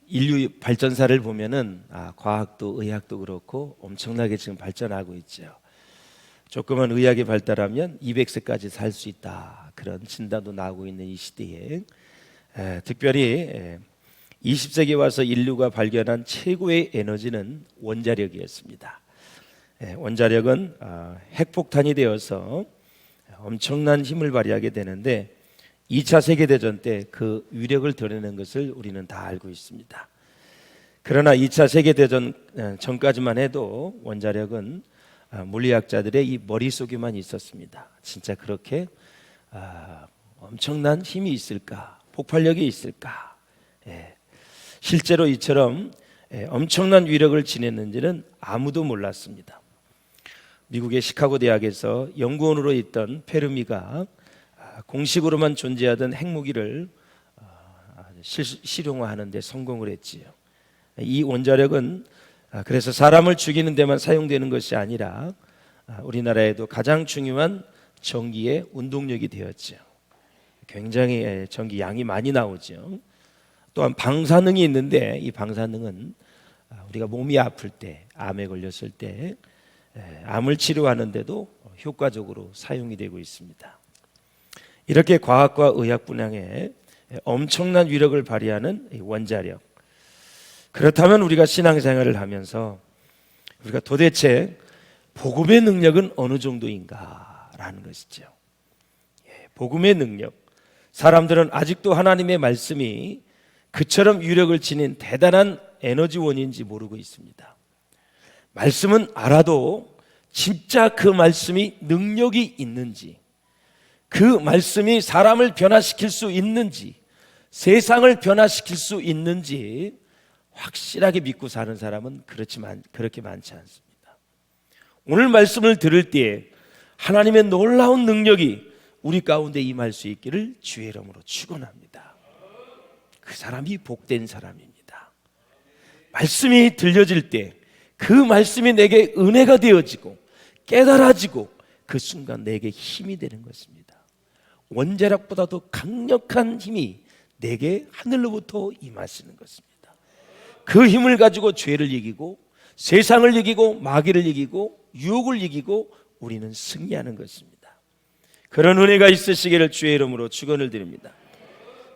인류 발전사를 보면은 과학도 의학도 그렇고 엄청나게 지금 발전하고 있죠. 조금은 의학이 발달하면 200세까지 살 수 있다, 그런 진단도 나오고 있는 이 시대에 특별히 20세기에 와서 인류가 발견한 최고의 에너지는 원자력이었습니다. 원자력은 핵폭탄이 되어서 엄청난 힘을 발휘하게 되는데 2차 세계대전 때 그 위력을 드러내는 것을 우리는 다 알고 있습니다. 그러나 2차 세계대전 전까지만 해도 원자력은 물리학자들의 이 머릿속에만 있었습니다. 진짜 그렇게 엄청난 힘이 있을까, 폭발력이 있을까? 실제로 이처럼 엄청난 위력을 지녔는지는 아무도 몰랐습니다. 미국의 시카고 대학에서 연구원으로 있던 페르미가 공식으로만 존재하던 핵무기를 실용화하는 데 성공을 했지요. 이 원자력은 그래서 사람을 죽이는 데만 사용되는 것이 아니라 우리나라에도 가장 중요한 전기의 운동력이 되었죠. 굉장히 전기 양이 많이 나오죠. 또한 방사능이 있는데 이 방사능은 우리가 몸이 아플 때, 암에 걸렸을 때 암을 치료하는데도 효과적으로 사용이 되고 있습니다. 이렇게 과학과 의학 분야에 엄청난 위력을 발휘하는 원자력. 그렇다면 우리가 신앙생활을 하면서 우리가 도대체 복음의 능력은 어느 정도인가라는 것이죠. 복음의 능력. 사람들은 아직도 하나님의 말씀이 그처럼 위력을 지닌 대단한 에너지원인지 모르고 있습니다. 말씀은 알아도 진짜 그 말씀이 능력이 있는지, 그 말씀이 사람을 변화시킬 수 있는지, 세상을 변화시킬 수 있는지 확실하게 믿고 사는 사람은 그렇게 많지 않습니다. 오늘 말씀을 들을 때 하나님의 놀라운 능력이 우리 가운데 임할 수 있기를 주의 이름으로 축원합니다. 그 사람이 복된 사람입니다. 말씀이 들려질 때 그 말씀이 내게 은혜가 되어지고 깨달아지고 그 순간 내게 힘이 되는 것입니다. 원자력보다도 강력한 힘이 내게 하늘로부터 임하시는 것입니다. 그 힘을 가지고 죄를 이기고 세상을 이기고 마귀를 이기고 유혹을 이기고 우리는 승리하는 것입니다. 그런 은혜가 있으시기를 주의 이름으로 축원을 드립니다.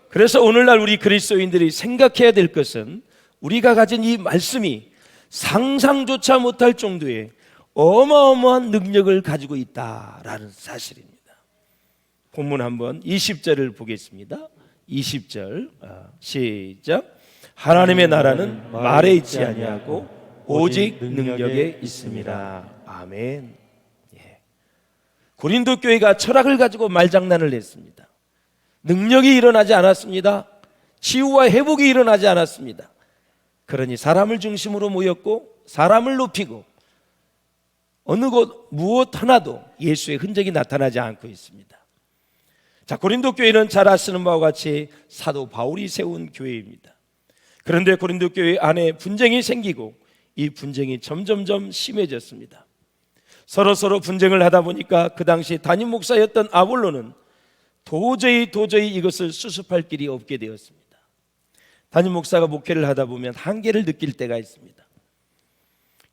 그래서 오늘날 우리 그리스도인들이 생각해야 될 것은 우리가 가진 이 말씀이 상상조차 못할 정도의 어마어마한 능력을 가지고 있다라는 사실입니다. 본문 한번 20절을 보겠습니다. 20절 시작. 하나님의 나라는 말에 있지 아니하고 오직 능력에 있습니다. 아멘. 고린도 교회가 철학을 가지고 말장난을 했습니다. 능력이 일어나지 않았습니다. 치유와 회복이 일어나지 않았습니다. 그러니 사람을 중심으로 모였고 사람을 높이고 어느 곳 무엇 하나도 예수의 흔적이 나타나지 않고 있습니다. 자, 고린도 교회는 잘 아시는 바와 같이 사도 바울이 세운 교회입니다. 그런데 고린도 교회 안에 분쟁이 생기고 이 분쟁이 점점점 심해졌습니다. 서로 분쟁을 하다 보니까 그 당시 담임 목사였던 아볼로는 도저히 이것을 수습할 길이 없게 되었습니다. 담임 목사가 목회를 하다 보면 한계를 느낄 때가 있습니다.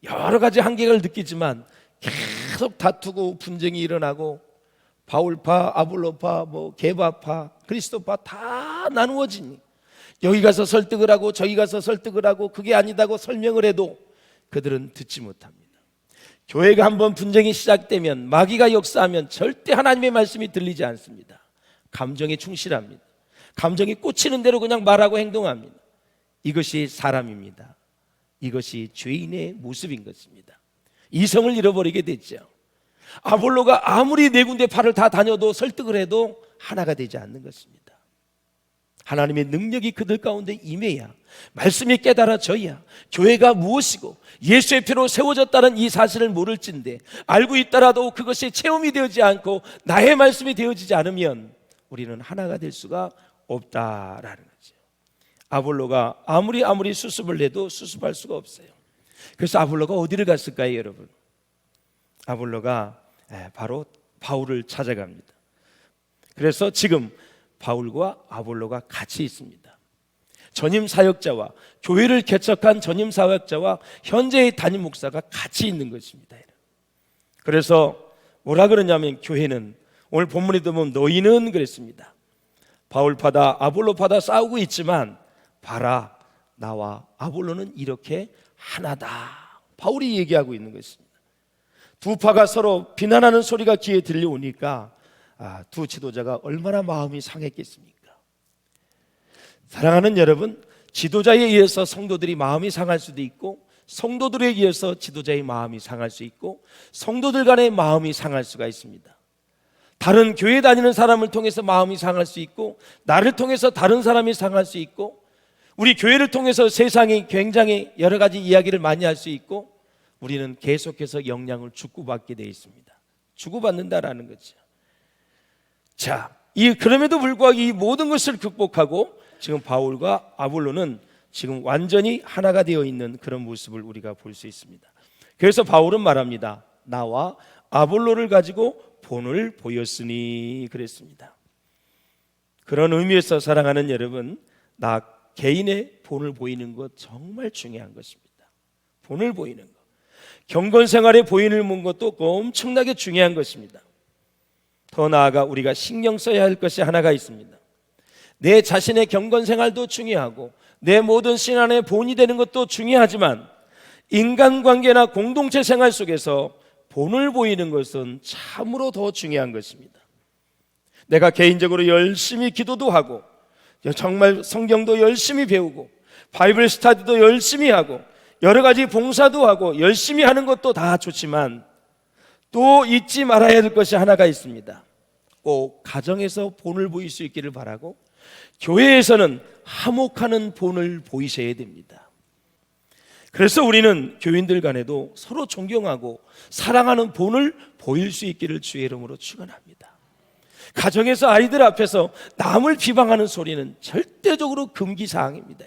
여러 가지 한계를 느끼지만 계속 다투고 분쟁이 일어나고 바울파, 아볼로파, 게바파, 그리스도파 다 나누어지니 여기 가서 설득을 하고 저기 가서 설득을 하고 그게 아니다고 설명을 해도 그들은 듣지 못합니다. 교회가 한번 분쟁이 시작되면 마귀가 역사하면 절대 하나님의 말씀이 들리지 않습니다. 감정에 충실합니다. 감정이 꽂히는 대로 그냥 말하고 행동합니다. 이것이 사람입니다. 이것이 죄인의 모습인 것입니다. 이성을 잃어버리게 됐죠. 아볼로가 아무리 네 군데 팔을 다 다녀도 설득을 해도 하나가 되지 않는 것입니다. 하나님의 능력이 그들 가운데 임해야, 말씀이 깨달아져야 교회가 무엇이고 예수의 피로 세워졌다는 이 사실을 모를진데, 알고 있더라도 그것이 체험이 되어지지 않고 나의 말씀이 되어지지 않으면 우리는 하나가 될 수가 없다라는 거죠. 아볼로가 아무리 수습을 해도 수습할 수가 없어요. 그래서 아볼로가 어디를 갔을까요, 여러분? 아볼로가 바로 바울을 찾아갑니다. 그래서 지금 바울과 아볼로가 같이 있습니다. 전임 사역자와 교회를 개척한 전임 사역자와 현재의 담임 목사가 같이 있는 것입니다. 그래서 뭐라 그러냐면 교회는 오늘 본문에 보면 너희는 그랬습니다. 바울파다 아볼로파다 싸우고 있지만 봐라 나와 아볼로는 이렇게 하나다. 바울이 얘기하고 있는 것입니다. 두 파가 서로 비난하는 소리가 귀에 들려오니까 두 지도자가 얼마나 마음이 상했겠습니까? 사랑하는 여러분, 지도자에 의해서 성도들이 마음이 상할 수도 있고 성도들에 의해서 지도자의 마음이 상할 수 있고 성도들 간의 마음이 상할 수가 있습니다. 다른 교회 다니는 사람을 통해서 마음이 상할 수 있고 나를 통해서 다른 사람이 상할 수 있고 우리 교회를 통해서 세상이 굉장히 여러 가지 이야기를 많이 할 수 있고 우리는 계속해서 영향을 주고받게 되어 있습니다. 주고받는다라는 거죠. 자, 그럼에도 불구하고 이 모든 것을 극복하고 지금 바울과 아볼로는 지금 완전히 하나가 되어 있는 그런 모습을 우리가 볼 수 있습니다. 그래서 바울은 말합니다. 나와 아볼로를 가지고 본을 보였으니 그랬습니다. 그런 의미에서 사랑하는 여러분, 나 개인의 본을 보이는 것 정말 중요한 것입니다. 본을 보이는 것, 경건 생활에 보이는 것도 엄청나게 중요한 것입니다. 더 나아가 우리가 신경 써야 할 것이 하나가 있습니다. 내 자신의 경건 생활도 중요하고 내 모든 신앙의 본이 되는 것도 중요하지만 인간관계나 공동체 생활 속에서 본을 보이는 것은 참으로 더 중요한 것입니다. 내가 개인적으로 열심히 기도도 하고 정말 성경도 열심히 배우고 바이블 스터디도 열심히 하고 여러 가지 봉사도 하고 열심히 하는 것도 다 좋지만 또 잊지 말아야 될 것이 하나가 있습니다. 꼭 가정에서 본을 보일 수 있기를 바라고 교회에서는 화목하는 본을 보이셔야 됩니다. 그래서 우리는 교인들 간에도 서로 존경하고 사랑하는 본을 보일 수 있기를 주의 이름으로 축원합니다. 가정에서 아이들 앞에서 남을 비방하는 소리는 절대적으로 금기사항입니다.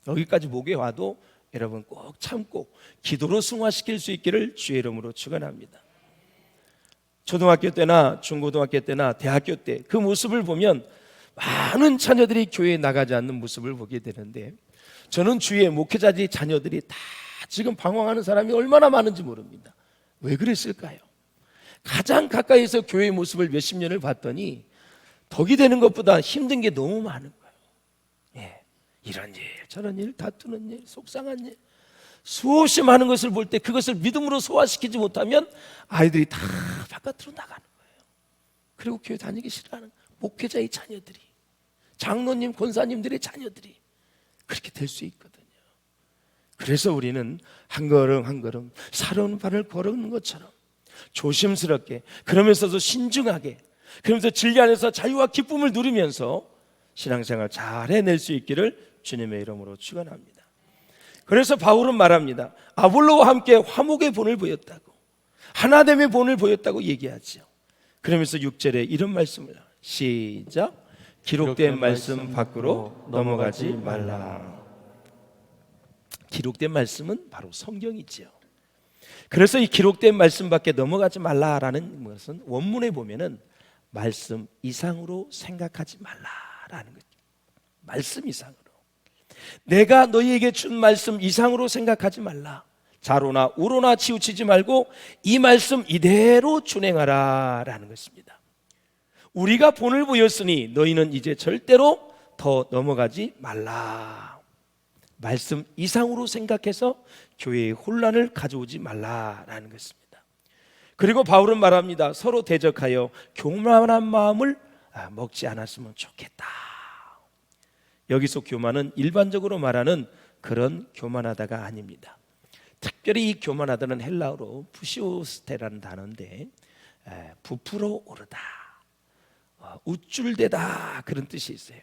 여기까지 목에 와도 여러분 꼭 참고 기도로 승화시킬 수 있기를 주의 이름으로 축원합니다. 초등학교 때나 중고등학교 때나 대학교 때 그 모습을 보면 많은 자녀들이 교회에 나가지 않는 모습을 보게 되는데 저는 주위에 목회자들의 자녀들이 다 지금 방황하는 사람이 얼마나 많은지 모릅니다. 왜 그랬을까요? 가장 가까이서 교회의 모습을 몇십 년을 봤더니 덕이 되는 것보다 힘든 게 너무 많은 거예요. 이런 일 저런 일 다투는 일 속상한 일 수없이 많은 것을 볼 때 그것을 믿음으로 소화시키지 못하면 아이들이 다 바깥으로 나가는 거예요. 그리고 교회 다니기 싫어하는 목회자의 자녀들이 장로님 권사님들의 자녀들이 그렇게 될 수 있거든요. 그래서 우리는 한 걸음 한 걸음 살아온 발을 걸어오는 것처럼 조심스럽게 그러면서도 신중하게 그러면서 진리 안에서 자유와 기쁨을 누리면서 신앙생활 잘 해낼 수 있기를 주님의 이름으로 축원합니다. 그래서 바울은 말합니다. 아볼로와 함께 화목의 본을 보였다고 하나됨의 본을 보였다고 얘기하죠. 그러면서 6절에 이런 말씀을 시작 기록된 말씀 밖으로 넘어가지 말라. 기록된 말씀은 바로 성경이지요. 그래서 이 기록된 말씀 밖에 넘어가지 말라라는 것은 원문에 보면은 말씀 이상으로 생각하지 말라라는 거죠. 말씀 이상으로 내가 너희에게 준 말씀 이상으로 생각하지 말라. 좌로나 우로나 치우치지 말고 이 말씀 이대로 준행하라라는 것입니다. 우리가 본을 보였으니 너희는 이제 절대로 더 넘어가지 말라. 말씀 이상으로 생각해서 교회의 혼란을 가져오지 말라라는 것입니다. 그리고 바울은 말합니다. 서로 대적하여 교만한 마음을 먹지 않았으면 좋겠다. 여기서 교만은 일반적으로 말하는 그런 교만하다가 아닙니다. 특별히 이 교만하다는 헬라어로 푸시오스테라는 단어인데 부풀어 오르다, 우쭐대다 그런 뜻이 있어요.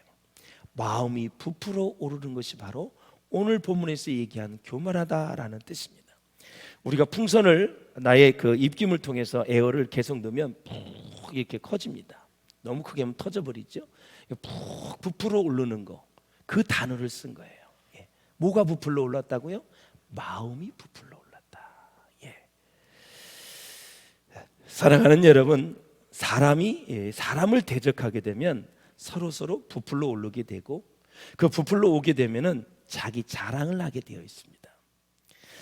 마음이 부풀어 오르는 것이 바로 오늘 본문에서 얘기한 교만하다라는 뜻입니다. 우리가 풍선을 나의 그 입김을 통해서 에어를 계속 넣으면 푹 이렇게 커집니다. 너무 크게 하면 터져버리죠. 푹 부풀어 오르는 거, 그 단어를 쓴 거예요. 뭐가 부풀러 올랐다고요? 마음이 부풀러 올랐다. 사랑하는 여러분, 사람이 사람을 대적하게 되면 서로 부풀러 오르게 되고 그 부풀러 오게 되면은 자기 자랑을 하게 되어 있습니다.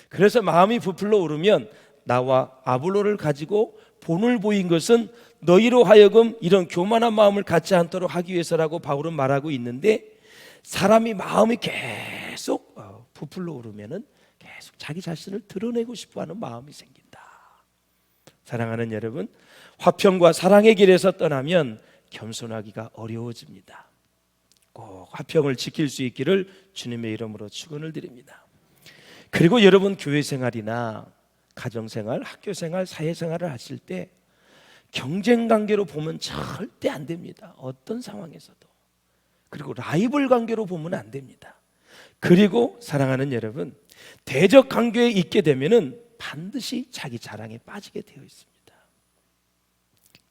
그래서 마음이 부풀러 오르면 나와 아볼로를 가지고 본을 보인 것은 너희로 하여금 이런 교만한 마음을 갖지 않도록 하기 위해서라고 바울은 말하고 있는데, 사람이 마음이 계속 부풀러 오르면은 계속 자기 자신을 드러내고 싶어하는 마음이 생긴다. 사랑하는 여러분, 화평과 사랑의 길에서 떠나면 겸손하기가 어려워집니다. 꼭 화평을 지킬 수 있기를 주님의 이름으로 축원을 드립니다. 그리고 여러분, 교회 생활이나 가정생활, 학교생활, 사회생활을 하실 때 경쟁 관계로 보면 절대 안 됩니다. 어떤 상황에서도. 그리고 라이벌 관계로 보면 안 됩니다. 그리고 사랑하는 여러분, 대적 관계에 있게 되면은 반드시 자기 자랑에 빠지게 되어 있습니다.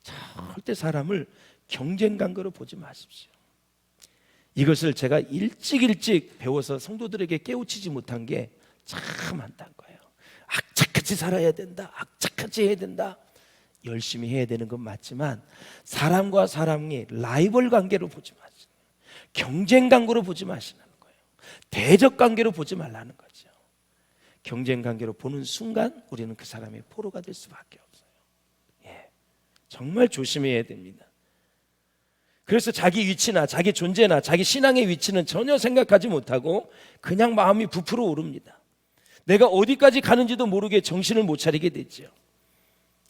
절대 사람을 경쟁 관계로 보지 마십시오. 이것을 제가 일찍 배워서 성도들에게 깨우치지 못한 게 참 안타까운 거예요. 악착같이 살아야 된다, 악착같이 해야 된다. 열심히 해야 되는 건 맞지만 사람과 사람이 라이벌 관계로 보지 마시는 거예요. 경쟁 관계로 보지 마시는 거예요. 대적 관계로 보지 말라는 거죠. 경쟁 관계로 보는 순간 우리는 그 사람의 포로가 될 수밖에 없어요. 정말 조심해야 됩니다. 그래서 자기 위치나 자기 존재나 자기 신앙의 위치는 전혀 생각하지 못하고 그냥 마음이 부풀어 오릅니다. 내가 어디까지 가는지도 모르게 정신을 못 차리게 되죠.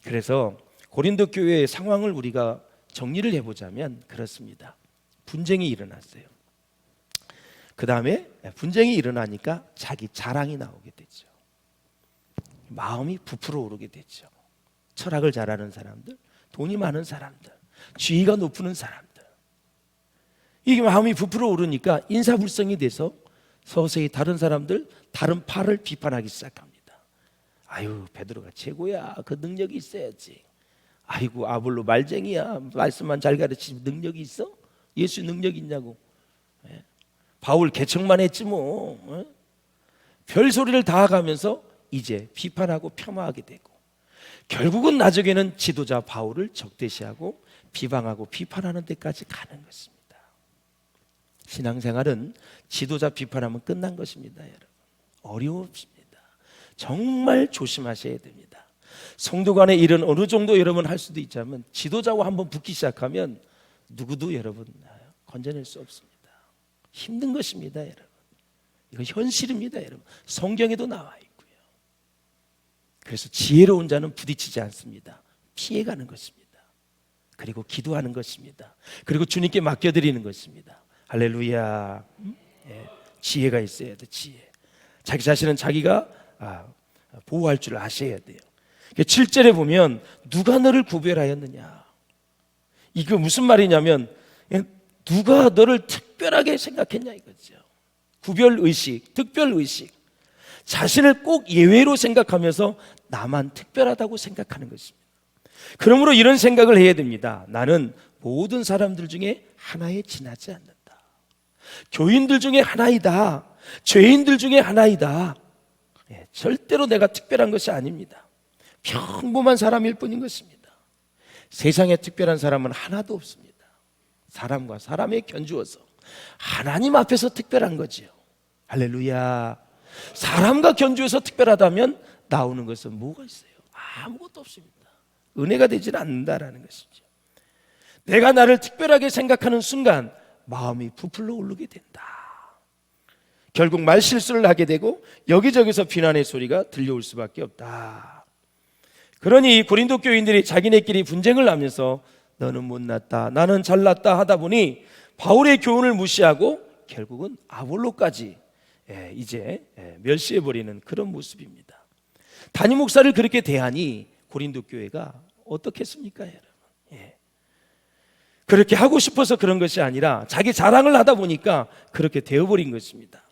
그래서 고린도 교회의 상황을 우리가 정리를 해보자면 그렇습니다. 분쟁이 일어났어요. 그 다음에 분쟁이 일어나니까 자기 자랑이 나오게 되죠. 마음이 부풀어 오르게 되죠. 철학을 잘하는 사람들, 돈이 많은 사람들, 지위가 높은 사람들, 이게 마음이 부풀어 오르니까 인사불성이 돼서 서서히 다른 사람들, 다른 파를 비판하기 시작합니다. 아유, 베드로가 최고야. 그 능력이 있어야지. 아이고, 아볼로 말쟁이야. 말씀만 잘 가르치면 능력이 있어? 예수 능력 있냐고. 바울 개척만 했지 뭐. 별소리를 다 가면서 이제 비판하고 폄하하게 되고, 결국은 나중에는 지도자 바울을 적대시하고 비방하고 비판하는 데까지 가는 것입니다. 신앙생활은 지도자 비판하면 끝난 것입니다. 여러분, 어려웁니다. 정말 조심하셔야 됩니다. 성도 간의 일은 어느 정도 여러분 할 수도 있지만 지도자와 한번 붙기 시작하면 누구도 여러분 건져낼 수 없습니다. 힘든 것입니다. 여러분, 이거 현실입니다. 여러분, 성경에도 나와 있고요. 그래서 지혜로운 자는 부딪히지 않습니다. 피해가는 것입니다. 그리고 기도하는 것입니다. 그리고 주님께 맡겨드리는 것입니다. 할렐루야. 지혜가 있어야 돼. 지혜. 자기 자신은 자기가 보호할 줄 아셔야 돼요. 7절에 보면 누가 너를 구별하였느냐, 이거 무슨 말이냐면 누가 너를 특별하게 생각했냐 이거죠. 구별의식, 특별의식, 자신을 꼭 예외로 생각하면서 나만 특별하다고 생각하는 것입니다. 그러므로 이런 생각을 해야 됩니다. 나는 모든 사람들 중에 하나에 지나지 않는다. 교인들 중에 하나이다. 죄인들 중에 하나이다. 절대로 내가 특별한 것이 아닙니다. 평범한 사람일 뿐인 것입니다. 세상에 특별한 사람은 하나도 없습니다. 사람과 사람에 견주어서 하나님 앞에서 특별한 거지요. 할렐루야. 사람과 견주어서 특별하다면 나오는 것은 뭐가 있어요? 아무것도 없습니다. 은혜가 되지는 않는다라는 것이죠. 내가 나를 특별하게 생각하는 순간 마음이 부풀러 오르게 된다. 결국 말실수를 하게 되고 여기저기서 비난의 소리가 들려올 수밖에 없다. 그러니 고린도 교인들이 자기네끼리 분쟁을 하면서 너는 못났다, 나는 잘났다 하다 보니 바울의 교훈을 무시하고 결국은 아볼로까지 이제 멸시해버리는 그런 모습입니다. 담임 목사를 그렇게 대하니 고린도 교회가 어떻겠습니까, 여러분? 그렇게 하고 싶어서 그런 것이 아니라 자기 자랑을 하다 보니까 그렇게 되어버린 것입니다.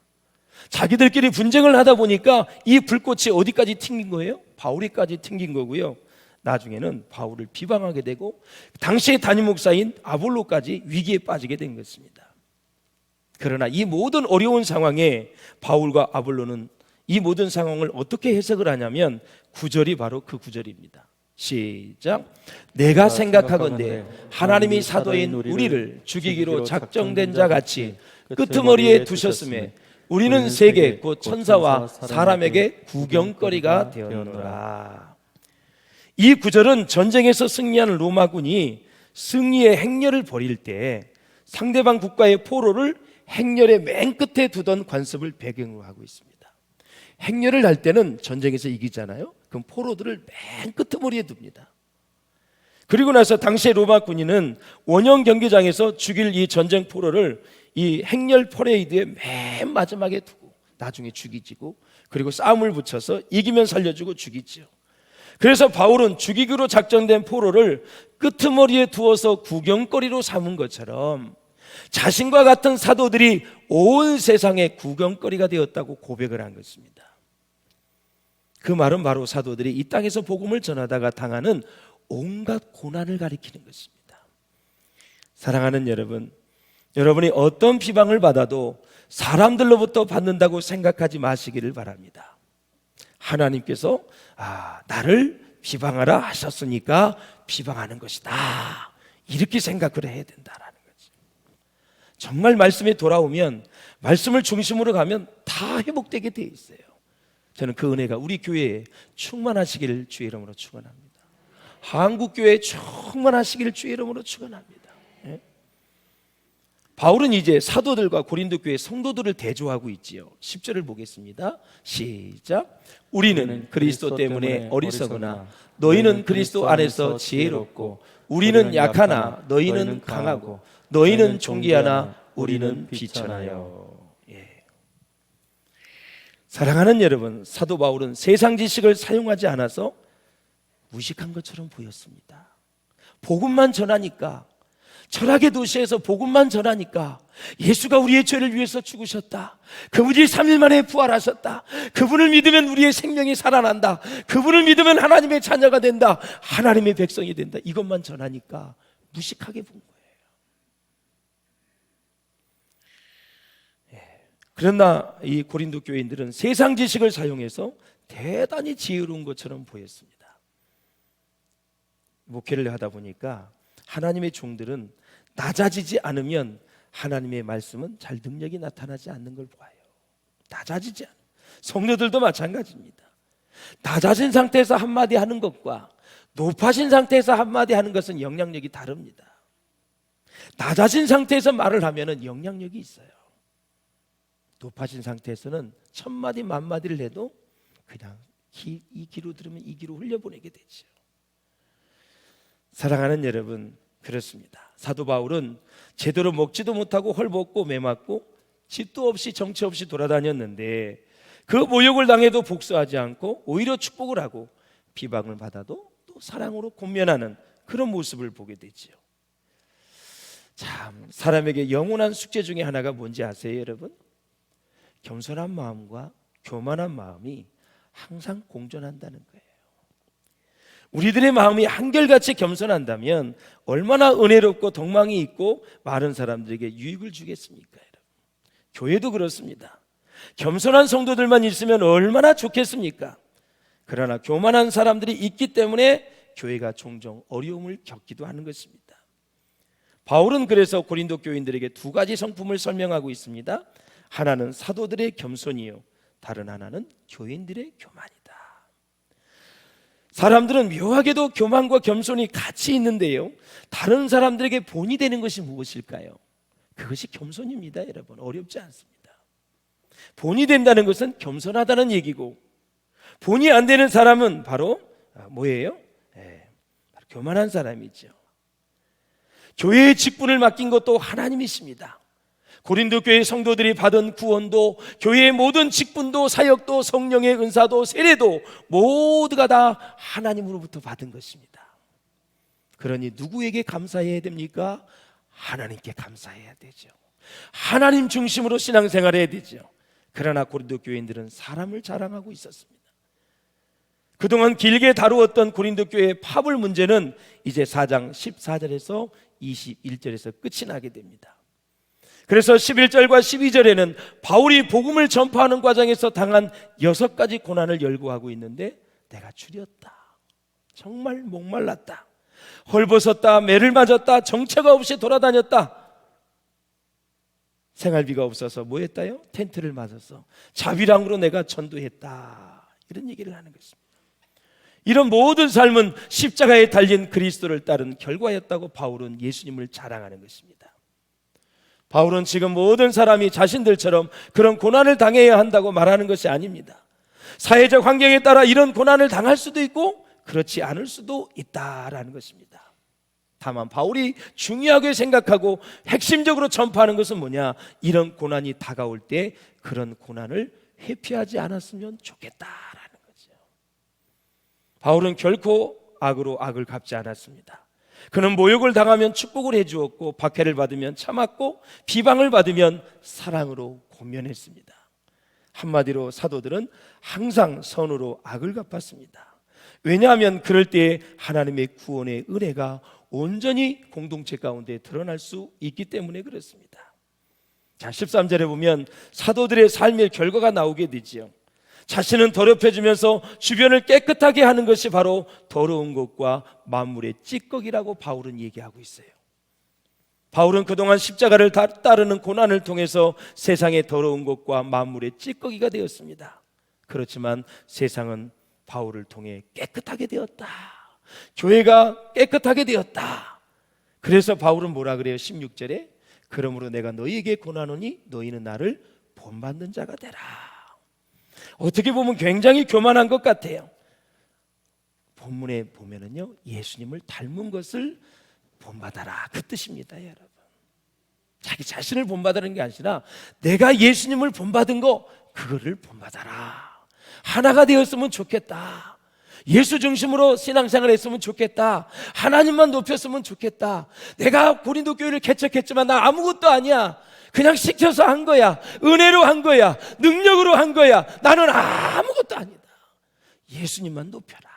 자기들끼리 분쟁을 하다 보니까 이 불꽃이 어디까지 튕긴 거예요? 바울이까지 튕긴 거고요. 나중에는 바울을 비방하게 되고 당시의 담임 목사인 아볼로까지 위기에 빠지게 된 것입니다. 그러나 이 모든 어려운 상황에 바울과 아볼로는 이 모든 상황을 어떻게 해석을 하냐면 9절이 바로 그 9절입니다. 시작. 내가 생각하건대 하나님이 사도인 우리를 죽이기로 작정된 자 같이 끄트머리에 두셨음에 우리는 세계 곧 천사와 사람에게 구경거리가 되었노라. 이 구절은 전쟁에서 승리한 로마군이 승리의 행렬을 벌일 때 상대방 국가의 포로를 행렬의 맨 끝에 두던 관습을 배경으로 하고 있습니다. 행렬을 할 때는 전쟁에서 이기잖아요. 그럼 포로들을 맨 끄트머리에 둡니다. 그리고 나서 당시의 로마 군인은 원형 경기장에서 죽일 이 전쟁 포로를 이 행렬 퍼레이드의 맨 마지막에 두고 나중에 죽이지고, 그리고 싸움을 붙여서 이기면 살려주고 죽이죠. 그래서 바울은 죽이기로 작정된 포로를 끄트머리에 두어서 구경거리로 삼은 것처럼 자신과 같은 사도들이 온 세상의 구경거리가 되었다고 고백을 한 것입니다. 그 말은 바로 사도들이 이 땅에서 복음을 전하다가 당하는 온갖 고난을 가리키는 것입니다. 사랑하는 여러분, 여러분이 어떤 비방을 받아도 사람들로부터 받는다고 생각하지 마시기를 바랍니다. 하나님께서 나를 비방하라 하셨으니까 비방하는 것이다, 이렇게 생각을 해야 된다라는 거죠. 정말 말씀에 돌아오면, 말씀을 중심으로 가면 다 회복되게 돼 있어요. 저는 그 은혜가 우리 교회에 충만하시기를 주의 이름으로 축원합니다. 한국교회에 충만하시기를 주의 이름으로 축원합니다. 예? 바울은 이제 사도들과 고린도 교회 성도들을 대조하고 있지요. 10절을 보겠습니다. 시작. 우리는 그리스도 때문에 어리석으나 너희는 그리스도 안에서 지혜롭고, 우리는 약하나 너희는 강하고, 너희는 존귀하나 우리는 비천하여. 사랑하는 여러분, 사도 바울은 세상 지식을 사용하지 않아서 무식한 것처럼 보였습니다. 복음만 전하니까, 철학의 도시에서 복음만 전하니까, 예수가 우리의 죄를 위해서 죽으셨다, 그분이 3일 만에 부활하셨다, 그분을 믿으면 우리의 생명이 살아난다, 그분을 믿으면 하나님의 자녀가 된다, 하나님의 백성이 된다, 이것만 전하니까 무식하게 본 거예요. 그러나 이 고린도 교인들은 세상 지식을 사용해서 대단히 지혜로운 것처럼 보였습니다. 목회를 하다 보니까 하나님의 종들은 낮아지지 않으면 하나님의 말씀은 잘 능력이 나타나지 않는 걸 봐요. 낮아지지 않아요. 성도들도 마찬가지입니다. 낮아진 상태에서 한마디 하는 것과 높아진 상태에서 한마디 하는 것은 영향력이 다릅니다. 낮아진 상태에서 말을 하면 영향력이 있어요. 높아진 상태에서는 1000마디 만마디를 해도 그냥 이 귀로 들으면 이 귀로 흘려보내게 되죠. 사랑하는 여러분, 그렇습니다. 사도 바울은 제대로 먹지도 못하고 헐벗고 매맞고 집도 없이 정처 없이 돌아다녔는데, 그 모욕을 당해도 복수하지 않고 오히려 축복을 하고 비방을 받아도 또 사랑으로 권면하는 그런 모습을 보게 되죠. 참, 사람에게 영원한 숙제 중에 하나가 뭔지 아세요, 여러분? 겸손한 마음과 교만한 마음이 항상 공존한다는 거예요. 우리들의 마음이 한결같이 겸손한다면 얼마나 은혜롭고 덕망이 있고 많은 사람들에게 유익을 주겠습니까, 여러분? 교회도 그렇습니다. 겸손한 성도들만 있으면 얼마나 좋겠습니까? 그러나 교만한 사람들이 있기 때문에 교회가 종종 어려움을 겪기도 하는 것입니다. 바울은 그래서 고린도 교인들에게 두 가지 성품을 설명하고 있습니다. 하나는 사도들의 겸손이요, 다른 하나는 교인들의 교만이다. 사람들은 묘하게도 교만과 겸손이 같이 있는데요, 다른 사람들에게 본이 되는 것이 무엇일까요? 그것이 겸손입니다. 여러분, 어렵지 않습니다. 본이 된다는 것은 겸손하다는 얘기고, 본이 안 되는 사람은 바로 뭐예요? 바로 교만한 사람이죠. 교회의 직분을 맡긴 것도 하나님이십니다. 고린도 교회 성도들이 받은 구원도, 교회의 모든 직분도, 사역도, 성령의 은사도, 세례도 모두가 다 하나님으로부터 받은 것입니다. 그러니 누구에게 감사해야 됩니까? 하나님께 감사해야 되죠. 하나님 중심으로 신앙생활해야 되죠. 그러나 고린도 교인들은 사람을 자랑하고 있었습니다. 그동안 길게 다루었던 고린도 교회의 파벌 문제는 이제 4장 14절에서 21절에서 끝이 나게 됩니다. 그래서 11절과 12절에는 바울이 복음을 전파하는 과정에서 당한 6가지 고난을 열거하고 있는데, 내가 추렸다, 정말 목말랐다, 헐벗었다, 매를 맞았다, 정체가 없이 돌아다녔다, 생활비가 없어서 뭐 했다요? 텐트를 맞았어. 자비랑으로 내가 전도했다. 이런 얘기를 하는 것입니다. 이런 모든 삶은 십자가에 달린 그리스도를 따른 결과였다고 바울은 예수님을 자랑하는 것입니다. 바울은 지금 모든 사람이 자신들처럼 그런 고난을 당해야 한다고 말하는 것이 아닙니다. 사회적 환경에 따라 이런 고난을 당할 수도 있고 그렇지 않을 수도 있다라는 것입니다. 다만 바울이 중요하게 생각하고 핵심적으로 전파하는 것은 뭐냐? 이런 고난이 다가올 때 그런 고난을 회피하지 않았으면 좋겠다라는 거죠. 바울은 결코 악으로 악을 갚지 않았습니다. 그는 모욕을 당하면 축복을 해주었고 박해를 받으면 참았고 비방을 받으면 사랑으로 권면했습니다. 한마디로 사도들은 항상 선으로 악을 갚았습니다. 왜냐하면 그럴 때 하나님의 구원의 은혜가 온전히 공동체 가운데 드러날 수 있기 때문에 그렇습니다. 자, 13절에 보면 사도들의 삶의 결과가 나오게 되지요. 자신은 더럽혀지면서 주변을 깨끗하게 하는 것이 바로 더러운 것과 만물의 찌꺼기라고 바울은 얘기하고 있어요. 바울은 그동안 십자가를 따르는 고난을 통해서 세상의 더러운 것과 만물의 찌꺼기가 되었습니다. 그렇지만 세상은 바울을 통해 깨끗하게 되었다. 교회가 깨끗하게 되었다. 그래서 바울은 뭐라 그래요? 16절에 그러므로 내가 너희에게 권하노니 너희는 나를 본받는 자가 되라. 어떻게 보면 굉장히 교만한 것 같아요. 본문에 보면은요, 예수님을 닮은 것을 본받아라, 그 뜻입니다, 여러분. 자기 자신을 본받으는 게 아니라 내가 예수님을 본받은 거, 그거를 본받아라. 하나가 되었으면 좋겠다. 예수 중심으로 신앙생활 했으면 좋겠다. 하나님만 높였으면 좋겠다. 내가 고린도 교회를 개척했지만 나 아무것도 아니야. 그냥 시켜서 한 거야. 은혜로 한 거야. 능력으로 한 거야. 나는 아무것도 아니다. 예수님만 높여라.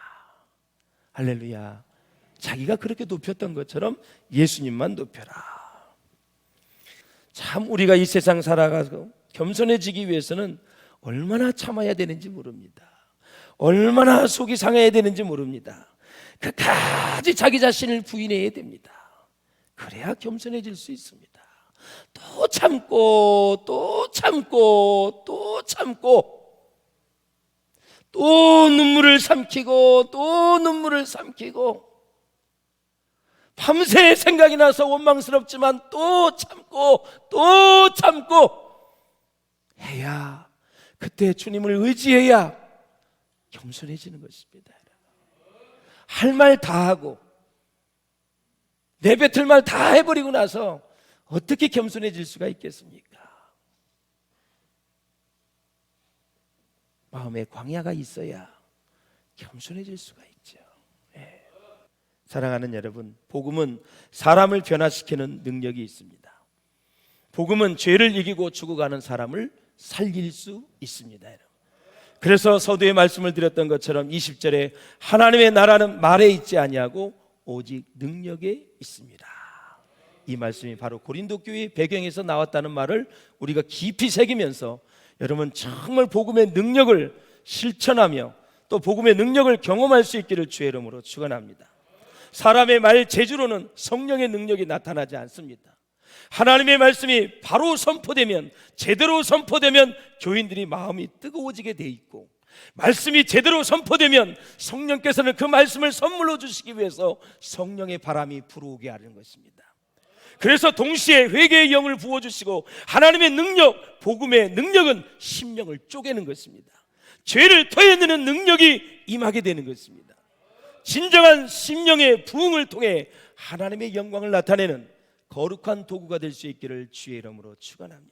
할렐루야. 자기가 그렇게 높였던 것처럼 예수님만 높여라. 참 우리가 이 세상 살아가서 겸손해지기 위해서는 얼마나 참아야 되는지 모릅니다. 얼마나 속이 상해야 되는지 모릅니다. 끝까지 자기 자신을 부인해야 됩니다. 그래야 겸손해질 수 있습니다. 또 참고 또 참고 또 참고 또 눈물을 삼키고 또 눈물을 삼키고 밤새 생각이 나서 원망스럽지만 또 참고 또 참고 해야, 그때 주님을 의지해야 겸손해지는 것입니다. 할 말 다 하고 내뱉을 말 다 해버리고 나서 어떻게 겸손해질 수가 있겠습니까? 마음에 광야가 있어야 겸손해질 수가 있죠. 네. 사랑하는 여러분, 복음은 사람을 변화시키는 능력이 있습니다. 복음은 죄를 이기고 죽어가는 사람을 살릴 수 있습니다. 그래서 서두에 말씀을 드렸던 것처럼 20절에 하나님의 나라는 말에 있지 아니하고 오직 능력에 있습니다. 이 말씀이 바로 고린도 교회의 배경에서 나왔다는 말을 우리가 깊이 새기면서 여러분 정말 복음의 능력을 실천하며 또 복음의 능력을 경험할 수 있기를 주의 이름으로 축원합니다. 사람의 말 재주로는 성령의 능력이 나타나지 않습니다. 하나님의 말씀이 바로 선포되면, 제대로 선포되면 교인들이 마음이 뜨거워지게 돼 있고, 말씀이 제대로 선포되면 성령께서는 그 말씀을 선물로 주시기 위해서 성령의 바람이 불어오게 하는 것입니다. 그래서 동시에 회개의 영을 부어주시고 하나님의 능력, 복음의 능력은 심령을 쪼개는 것입니다. 죄를 토해내는 능력이 임하게 되는 것입니다. 진정한 심령의 부흥을 통해 하나님의 영광을 나타내는 거룩한 도구가 될 수 있기를 주의 이름으로 축원합니다.